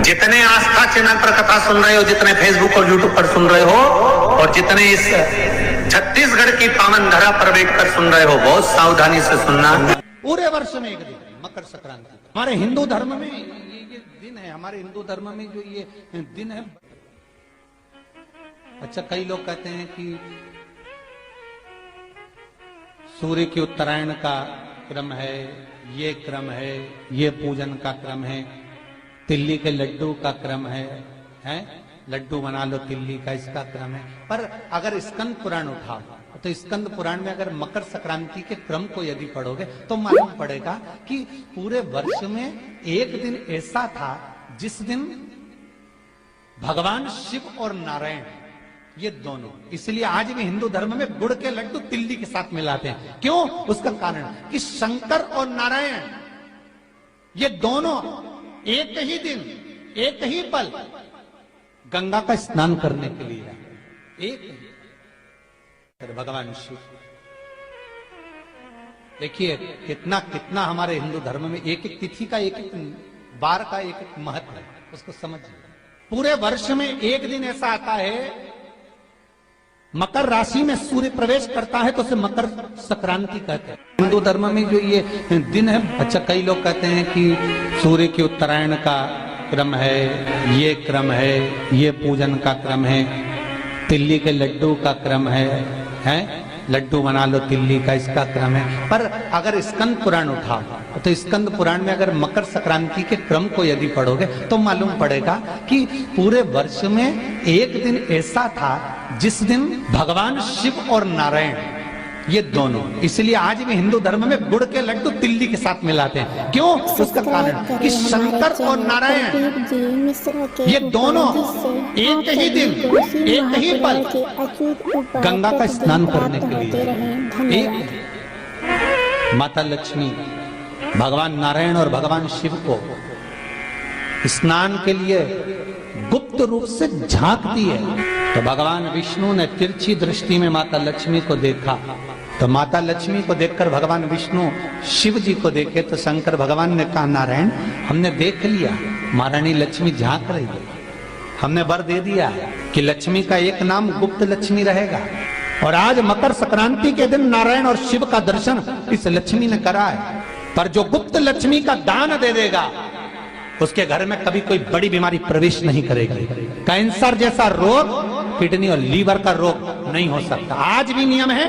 जितने आस्था चैनल पर कथा सुन रहे हो, जितने फेसबुक और यूट्यूब पर सुन रहे हो, और जितने इस छत्तीसगढ़ की पावन धरा पर बैठकर सुन रहे हो, बहुत सावधानी से सुनना। पूरे वर्ष में एक दिन मकर संक्रांति, हमारे हिंदू धर्म में ये दिन है। हमारे हिंदू धर्म में जो ये दिन है, अच्छा कई लोग कहते हैं कि सूर्य की उत्तरायण का क्रम है, ये क्रम है, ये पूजन का क्रम है, तिल्ली के लड्डू का क्रम है, लड्डू बना लो तिल्ली का, इसका क्रम है। पर अगर स्कंद पुराण उठाओ तो स्कंद पुराण में अगर मकर संक्रांति के क्रम को यदि पढ़ोगे तो मालूम पड़ेगा कि पूरे वर्ष में एक दिन ऐसा था जिस दिन भगवान शिव और नारायण ये दोनों, इसलिए आज भी हिंदू धर्म में गुड़ के लड्डू तिल्ली के साथ मिलाते हैं। क्यों? उसका कारण कि शंकर और नारायण ये दोनों एक ही दिन एक ही पल गंगा का स्नान करने के लिए आए। एक ही भगवान शिव, देखिए कितना कितना हमारे हिंदू धर्म में एक एक तिथि का, एक एक बार का एक एक महत्व है, उसको समझिए। पूरे वर्ष में एक दिन ऐसा आता है, मकर राशि में सूर्य प्रवेश करता है तो उसे मकर संक्रांति कहते हैं। हिंदू धर्म में जो ये दिन है, अच्छा कई लोग कहते हैं कि सूर्य की उत्तरायण का क्रम है, ये क्रम है, ये पूजन का क्रम है, तिल्ली के लड्डू का क्रम है, लड्डू बना लो तिल्ली का, इसका क्रम है। पर अगर स्कंद पुराण उठाओ तो स्कंद पुराण में अगर मकर संक्रांति के क्रम को यदि पढ़ोगे तो मालूम पड़ेगा कि पूरे वर्ष में एक दिन ऐसा था जिस दिन भगवान शिव और नारायण ये दोनों, इसलिए आज भी हिंदू धर्म में गुड़ के लड्डू तिल्ली के साथ मिलाते हैं। क्यों? उसका कारण कि शंकर और नारायण ये दोनों एक ही दिन एक ही पल गंगा का स्नान करने के लिए एक माता लक्ष्मी भगवान नारायण और भगवान शिव को स्नान के लिए गुप्त रूप से झांकती है। तो भगवान विष्णु ने तिरछी दृष्टि में माता लक्ष्मी को देखा, तो माता लक्ष्मी को देखकर भगवान विष्णु शिव जी को देखे तो शंकर भगवान ने कहा, नारायण हमने देख लिया, महारानी लक्ष्मी झांक रही है, हमने वर दे दिया कि लक्ष्मी का एक नाम गुप्त लक्ष्मी रहेगा। और आज मकर संक्रांति के दिन नारायण और शिव का दर्शन इस लक्ष्मी ने करा है। पर जो गुप्त लक्ष्मी का दान दे देगा उसके घर में कभी कोई बड़ी बीमारी प्रवेश नहीं करेगी। कैंसर जैसा रोग, किडनी और लीवर का रोग नहीं हो सकता। आज भी नियम है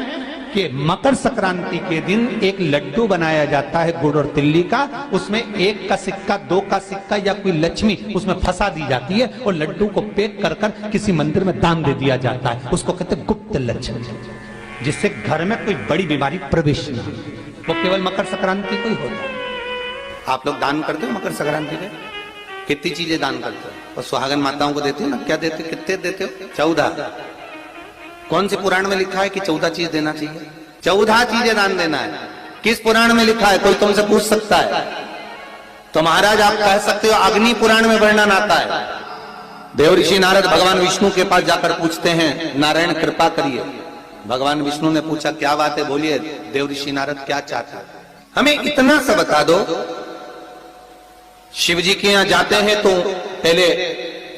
कि मकर संक्रांति के दिन एक लड्डू बनाया जाता है गुड़ और तिल्ली का, उसमें 1 का सिक्का, 2 का सिक्का या कोई लक्ष्मी उसमें फंसा दी जाती है और लड्डू को पैक कर कर किसी मंदिर में दान दे दिया जाता है। उसको कहते हैं गुप्त लक्ष्मी, जिससे घर में कोई बड़ी बीमारी प्रवेश नहीं हो। वो केवल मकर संक्रांति को ही होता है। आप लोग दान करते हो मकर संक्रांति में? कितनी चीजें दान करते हो? और सुहागन माताओं को देते हो ना, क्या देते हो? कितने देते हो? 14। कौन से पुराण में लिखा है कि 14 चीज देना चाहिए? 14 चीजें दान देना है। किस पुराण में लिखा है? कोई तुमसे पूछ सकता है तो महाराज आप कह सकते हो अग्नि पुराण में वर्णन आता है। देवऋषि नारद भगवान विष्णु के पास जाकर पूछते हैं, नारायण कृपा करिए। भगवान विष्णु ने पूछा, क्या बात है, बोलिए देवऋषि नारद क्या चाहते हैं? हमें इतना सा बता दो। शिव जी के यहां जाते हैं तो पहले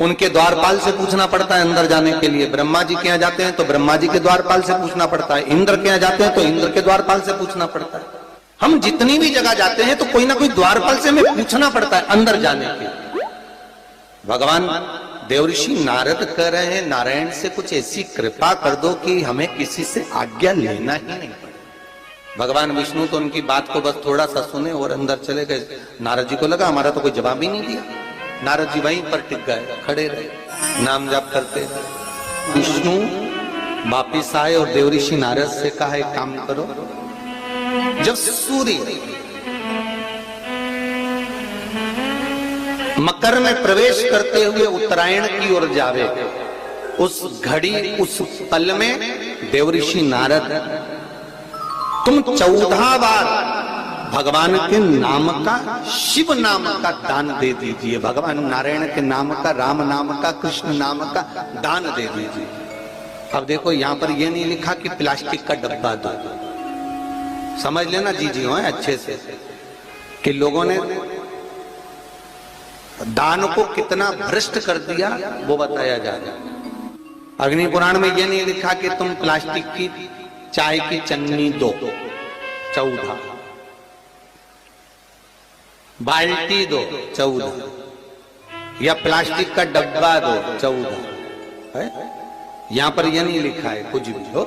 उनके द्वारपाल से पूछना पड़ता है अंदर जाने के लिए। ब्रह्मा जी के यहां जाते हैं तो ब्रह्मा जी के द्वारपाल से पूछना पड़ता है। इंद्र के यहां जाते हैं तो इंद्र के द्वारपाल से पूछना पड़ता है। हम जितनी भी जगह जाते हैं तो कोई ना कोई द्वारपाल से हमें पूछना पड़ता है अंदर जाने के लिए। भगवान देवऋषि नारद कह रहे हैं, नारायण से कुछ ऐसी कृपा कर दो कि हमें किसी से आज्ञा लेना ही नहीं पड़े। भगवान विष्णु तो उनकी बात को बस थोड़ा सा सुने और अंदर चले गए। नारद जी को लगा हमारा तो कोई जवाब ही नहीं दिया। नारद जी वहीं पर टिक गए, खड़े रहे, नाम जाप करते। विष्णु वापिस आए और देवऋषि नारद से कहा, एक काम करो, जब सूर्य मकर में प्रवेश करते हुए उत्तरायण की ओर जावे, उस घड़ी उस पल में देवऋषि नारद तुम 14 बार भगवान के नाम का, शिव नाम का दान दे दीजिए। भगवान नारायण के नाम का, राम नाम का, कृष्ण नाम का दान दे दीजिए। अब देखो यहां पर यह नहीं लिखा कि प्लास्टिक का डब्बा दो। समझ लेना जी जी हो अच्छे से कि लोगों ने दान को कितना भ्रष्ट कर दिया वो बताया जा रहा है। अग्नि पुराण में यह नहीं लिखा कि तुम प्लास्टिक की चाय की चन्नी दो 14, बाल्टी दो 14, या प्लास्टिक का डब्बा दो 14 है। यहां पर यह नहीं लिखा है कुछ भी हो।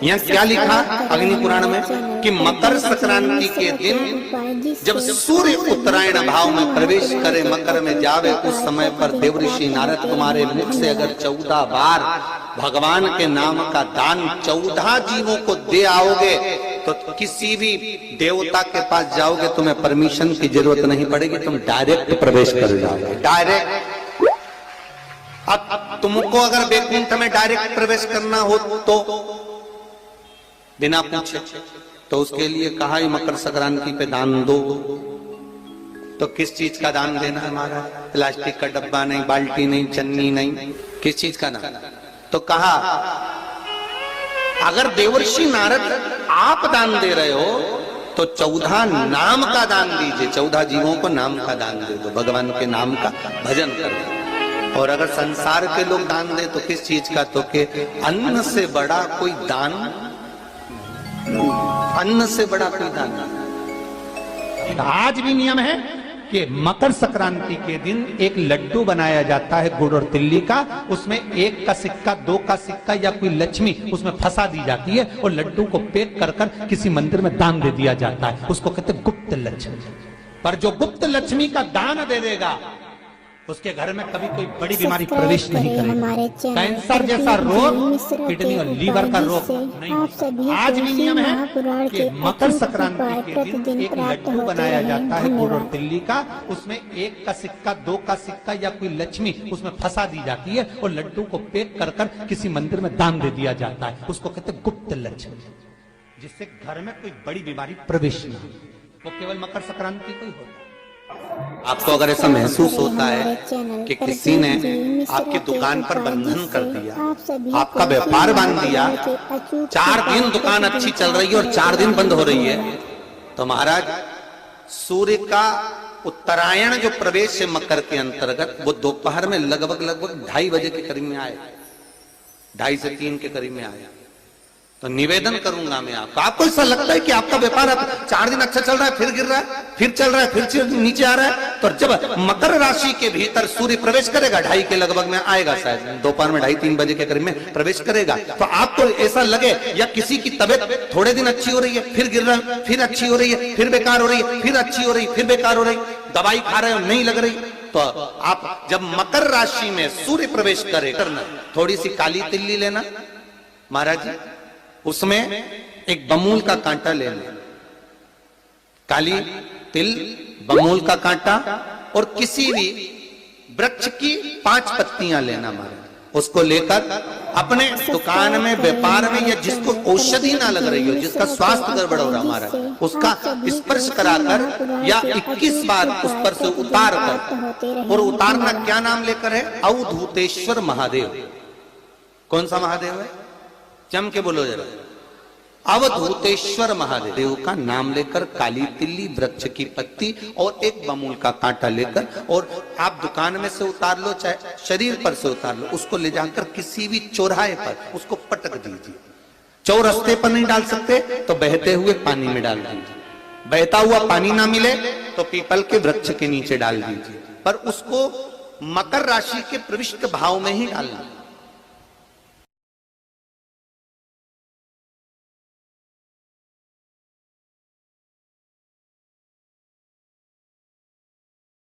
यहाँ क्या लिखा अग्नि पुराण में कि मकर संक्रांति के दिन जब सूर्य उत्तरायण भाव में प्रवेश करे, मकर में जावे, उस समय पर देवऋषि नारद तुम्हारे मुख से अगर 14 बार भगवान के नाम का दान 14 जीवों को दे आओगे तो किसी भी देवता के पास जाओगे, तुम्हें परमिशन की जरूरत नहीं पड़ेगी, तुम डायरेक्ट प्रवेश कर जाओगे। डायरेक्ट। अब तुमको अगर वैकुंठ में डायरेक्ट प्रवेश करना हो तो बिना पूछे, तो उसके लिए कहा ही मकर संक्रांति पे दान दो। तो किस चीज का दान देना है हमारा? प्लास्टिक का डब्बा नहीं, बाल्टी नहीं, चन्नी नहीं, किस चीज का दान? तो कहा अगर देवर्षि नारद आप दान दे रहे हो तो 14 नाम का दान दीजिए, 14 जीवों को नाम का दान दे दो, भगवान के नाम का भजन कर दो। और अगर संसार के लोग दान दे तो किस चीज का? तो के अन्न से बड़ा कोई दान, अन्न से बड़ा कोई दान। आज भी नियम है कि मकर संक्रांति के दिन एक लड्डू बनाया जाता है गुड़ और तिल्ली का, उसमें 1 का सिक्का, 2 का सिक्का या कोई लक्ष्मी उसमें फंसा दी जाती है और लड्डू को पैक कर कर किसी मंदिर में दान दे दिया जाता है। उसको कहते हैं गुप्त लक्ष्मी। पर जो गुप्त लक्ष्मी का दान दे देगा उसके घर में कभी कोई बड़ी बीमारी प्रवेश नहीं करेगी। कैंसर जैसा रोग, किडनी और लीवर का रोग नहीं। आज भी नियम है कि मकर संक्रांति के दिन एक लड्डू बनाया जाता है गुड़ और तिल्ली का, उसमें 1 का सिक्का, 2 का सिक्का या कोई लक्ष्मी उसमें फंसा दी जाती है और लड्डू को पैक कर कर किसी मंदिर में दान दे दिया जाता है। उसको कहते हैं गुप्त लक्ष्मी, जिससे घर में कोई बड़ी बीमारी प्रवेश नहीं हो। वो केवल मकर संक्रांति को ही होता है। आपको अगर ऐसा महसूस होता है कि किसी ने आपकी दुकान पर बंधन कर दिया, आपका व्यापार बांध दिया, 4 दिन दुकान अच्छी चल रही है और 4 दिन बंद हो रही है, तो महाराज सूर्य का उत्तरायण जो प्रवेश है मकर के अंतर्गत, वो दोपहर में लगभग 2:30 बजे के करीब में आए, 2:30 से 3 के करीब में आया। तो निवेदन करूंगा मैं आपको ऐसा लगता है कि आपका व्यापार 4 दिन अच्छा चल रहा है, फिर गिर रहा है, फिर चल रहा है, फिर नीचे आ रहा है, तो जब मकर राशि के भीतर सूर्य प्रवेश करेगा 2:30 के लगभग में आएगा, शायद दोपहर में 2:30-3 बजे के करीब में प्रवेश करेगा, तो आपको ऐसा लगे या किसी की तबियत थोड़े दिन अच्छी हो रही है, फिर गिर रहा है, फिर अच्छी हो रही है, फिर बेकार हो रही है, फिर अच्छी हो रही है, फिर बेकार हो रही, दवाई खा रहे हो नहीं लग रही, तो आप जब मकर राशि में सूर्य प्रवेश करे, करना थोड़ी सी काली तिल्ली लेना महाराज जी, उसमें एक बमूल का कांटा ले लें, काली तिल, बमूल का कांटा और किसी भी वृक्ष की 5 पत्तियां लेना महाराज। उसको लेकर अपने दुकान में, व्यापार में, या जिसको औषधि ना लग रही हो, जिसका स्वास्थ्य गड़बड़ हो रहा महाराज, उसका स्पर्श कराकर या 21 बार उस पर से उतार कर, और उतारना क्या नाम लेकर है? अवधूतेश्वर महादेव। कौन सा महादेव है? जम के बोलो जरा। अवधूतेश्वर महादेव का नाम लेकर काली तिल्ली, वृक्ष की पत्ती और एक बमूल का कांटा लेकर, और आप दुकान में से उतार लो, चाहे शरीर पर से उतार लो, उसको ले जाकर किसी भी चौराहे पर उसको पटक दीजिए। चौरस्ते पर नहीं डाल सकते तो बहते हुए पानी में डाल दीजिए, बहता हुआ पानी ना मिले तो पीपल के वृक्ष के नीचे डाल दीजिए, पर उसको मकर राशि के प्रविष्ट भाव में ही डालना।